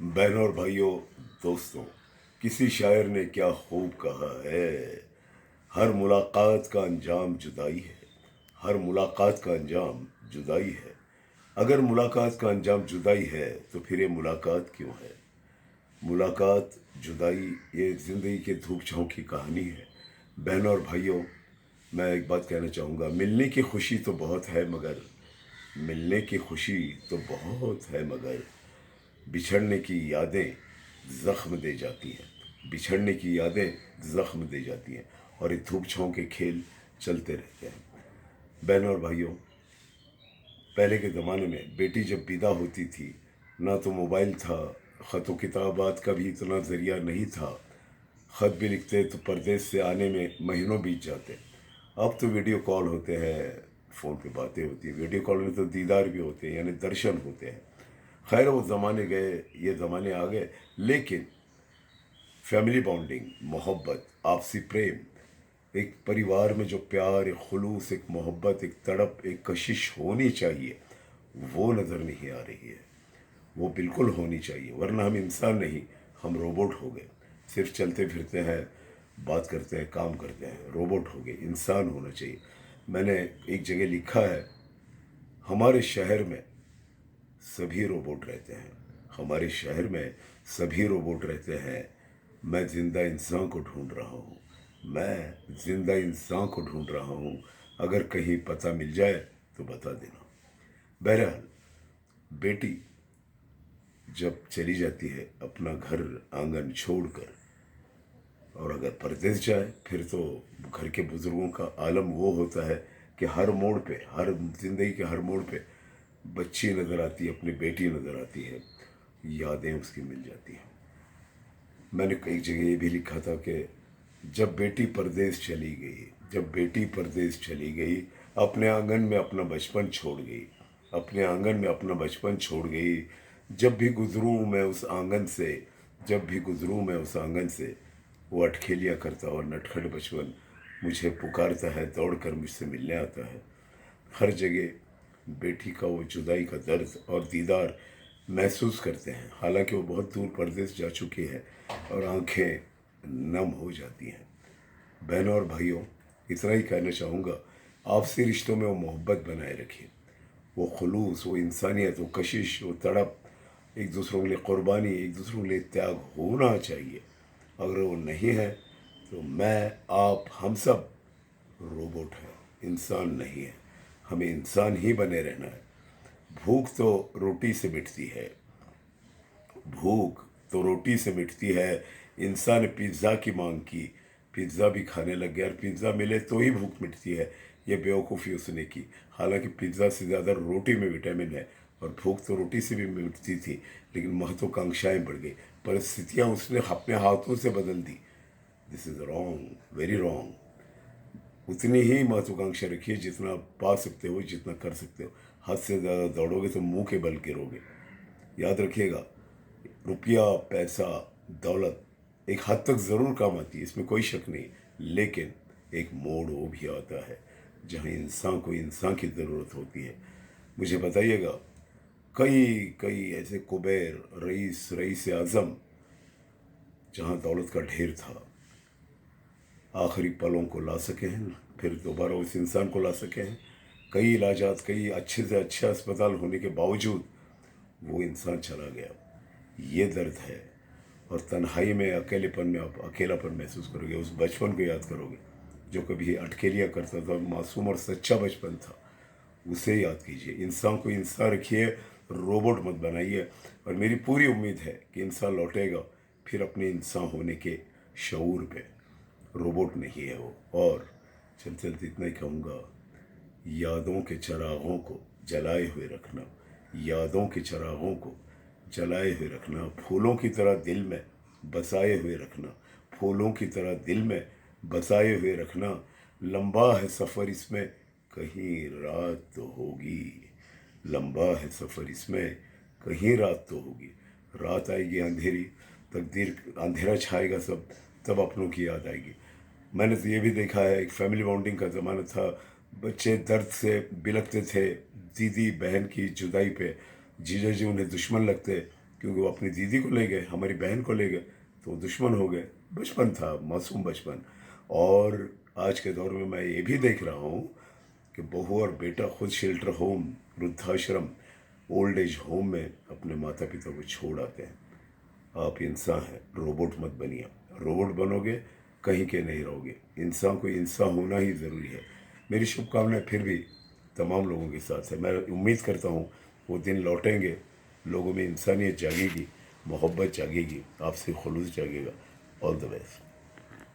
बहनों और भाइयों, दोस्तों, किसी शायर ने क्या खूब कहा है। हर मुलाकात का अंजाम जुदाई है। हर मुलाकात का अंजाम जुदाई है। अगर मुलाकात का अंजाम जुदाई है तो फिर ये मुलाकात क्यों है। मुलाकात, जुदाई, ये ज़िंदगी के धूप छाँव की कहानी है। बहनों और भाइयों, मैं एक बात कहना चाहूँगा, मिलने की खुशी तो बहुत है मगर मिलने की खुशी तो बहुत है मगर बिछड़ने की यादें ज़ख्म दे जाती हैं। बिछड़ने की यादें ज़ख्म दे जाती हैं और ये धूप छाँव के खेल चलते रहते हैं। बहनों और भाइयों, पहले के ज़माने में बेटी जब विदा होती थी, ना तो मोबाइल था, ख़त व किताबात का भी इतना ज़रिया नहीं था। ख़त भी लिखते तो परदेश से आने में महीनों बीत जाते। अब तो वीडियो कॉल होते हैं, फ़ोन पे बातें होती हैं। वीडियो कॉल में तो दीदार भी होते हैं, यानी दर्शन होते हैं। खैर, वो ज़माने गए, ये ज़माने आ गए, लेकिन फैमिली बॉन्डिंग, मोहब्बत, आपसी प्रेम, एक परिवार में जो प्यार, एक खुलूस, एक मोहब्बत, एक तड़प, एक कशिश होनी चाहिए, वो नज़र नहीं आ रही है। वो बिल्कुल होनी चाहिए, वरना हम इंसान नहीं, हम रोबोट हो गए। सिर्फ चलते फिरते हैं, बात करते हैं, काम करते हैं, रोबोट हो गए। इंसान होना चाहिए। मैंने एक जगह लिखा है, हमारे शहर में सभी रोबोट रहते हैं। हमारे शहर में सभी रोबोट रहते हैं। मैं जिंदा इंसान को ढूंढ रहा हूँ। मैं जिंदा इंसान को ढूंढ रहा हूँ। अगर कहीं पता मिल जाए तो बता देना। बहरहाल, बेटी जब चली जाती है अपना घर आंगन छोड़कर, और अगर परदेश जाए, फिर तो घर के बुजुर्गों का आलम वो होता है कि हर मोड़ पे, हर जिंदगी के हर मोड़ पे बच्ची नज़र आती है, अपनी बेटी नज़र आती है, यादें उसकी मिल जाती हैं। मैंने एक जगह ये भी लिखा था कि जब बेटी परदेश चली गई, जब बेटी परदेश चली गई, अपने आंगन में अपना बचपन छोड़ गई, अपने आंगन में अपना बचपन छोड़ गई। जब भी गुजरूं मैं उस आंगन से, जब भी गुजरूं मैं उस आंगन से, वो अटखेलियाँ करता और नटखट बचपन मुझे पुकारता है, दौड़ कर मुझसे मिलने आता है। हर जगह बेटी का वो जुदाई का दर्द और दीदार महसूस करते हैं। हालांकि वो बहुत दूर परदेश जा चुकी है और आंखें नम हो जाती हैं। बहनों और भाइयों, इतना ही कहना चाहूँगा, आपसी रिश्तों में वो मोहब्बत बनाए रखिए। वो खुलूस, वो इंसानियत, वो कशिश, वो तड़प, एक दूसरों के लिए क़ुरबानी, एक दूसरों के लिए त्याग होना चाहिए। अगर वो नहीं है तो मैं, आप, हम सब रोबोट हैं, इंसान नहीं है। हमें इंसान ही बने रहना है। भूख तो रोटी से मिटती है। भूख तो रोटी से मिटती है। इंसान ने पिज़्ज़ा की मांग की, पिज़्ज़ा भी खाने लग गया, और पिज़्ज़ा मिले तो ही भूख मिटती है। ये बेवकूफ़ी उसने की। हालांकि पिज़्ज़ा से ज़्यादा रोटी में विटामिन है, और भूख तो रोटी से भी मिटती थी, लेकिन महत्वाकांक्षाएँ बढ़ गई। परिस्थितियाँ उसने अपने हाथों से बदल दी। This is wrong, very wrong. उतनी ही महत्वाकांक्षा रखिए जितना पा सकते हो, जितना कर सकते हो। हद से ज़्यादा दौड़ोगे तो मुंह के बल गिरोगे। याद रखिएगा, रुपया, पैसा, दौलत एक हद तक ज़रूर काम आती है, इसमें कोई शक नहीं, लेकिन एक मोड़ वो भी आता है जहाँ इंसान को इंसान की ज़रूरत होती है। मुझे बताइएगा, कई कई ऐसे कुबेर, रईस, रईस आज़म, जहाँ दौलत का ढेर था, आखिरी पलों को ला सके हैं, फिर दोबारा उस इंसान को ला सके हैं। कई इलाजात, कई अच्छे से अच्छा अस्पताल होने के बावजूद वो इंसान चला गया। ये दर्द है। और तन्हाई में, अकेलेपन में आप अकेलापन महसूस करोगे। उस बचपन को याद करोगे जो कभी अटखेलियाँ करता था, मासूम और सच्चा बचपन था, उसे याद कीजिए। इंसान को इंसान रखिए, रोबोट मत बनाइए। और मेरी पूरी उम्मीद है कि इंसान लौटेगा फिर अपने इंसान होने के शऊर पे। रोबोट नहीं है वो। और चलते चलते इतना ही कहूँगा, यादों के चिरागों को जलाए हुए रखना, यादों के चिरागों को जलाए हुए रखना, फूलों की तरह दिल में बसाए हुए रखना, फूलों की तरह दिल में बसाए हुए रखना। लंबा है सफ़र इसमें, कहीं रात तो होगी। लंबा है सफ़र इसमें, कहीं रात तो होगी। रात आएगी अंधेरी, तकदीर अंधेरा छाएगा सब, तब अपनों की याद आएगी। मैंने तो ये भी देखा है, एक फैमिली बॉन्डिंग का ज़माना था, बच्चे दर्द से बिलखते थे दीदी बहन की जुदाई पे, जीजा जी उन्हें दुश्मन लगते क्योंकि वो अपनी दीदी को ले गए, हमारी बहन को ले गए, तो वो दुश्मन हो गए। बचपन था, मासूम बचपन। और आज के दौर में मैं ये भी देख रहा हूँ कि बहू और बेटा खुद शेल्टर होम, वृद्धाश्रम, ओल्ड एज होम में अपने माता पिता को छोड़ आते हैं। आप इंसान हैं, रोबोट मत बनिए। रोबोट बनोगे कहीं के नहीं रहोगे। इंसान को इंसान होना ही ज़रूरी है। मेरी शुभकामनाएं फिर भी तमाम लोगों के साथ है। मैं उम्मीद करता हूँ वो दिन लौटेंगे, लोगों में इंसानियत जागेगी, मोहब्बत जागेगी, आपसे खुलूस जागेगा। All the best.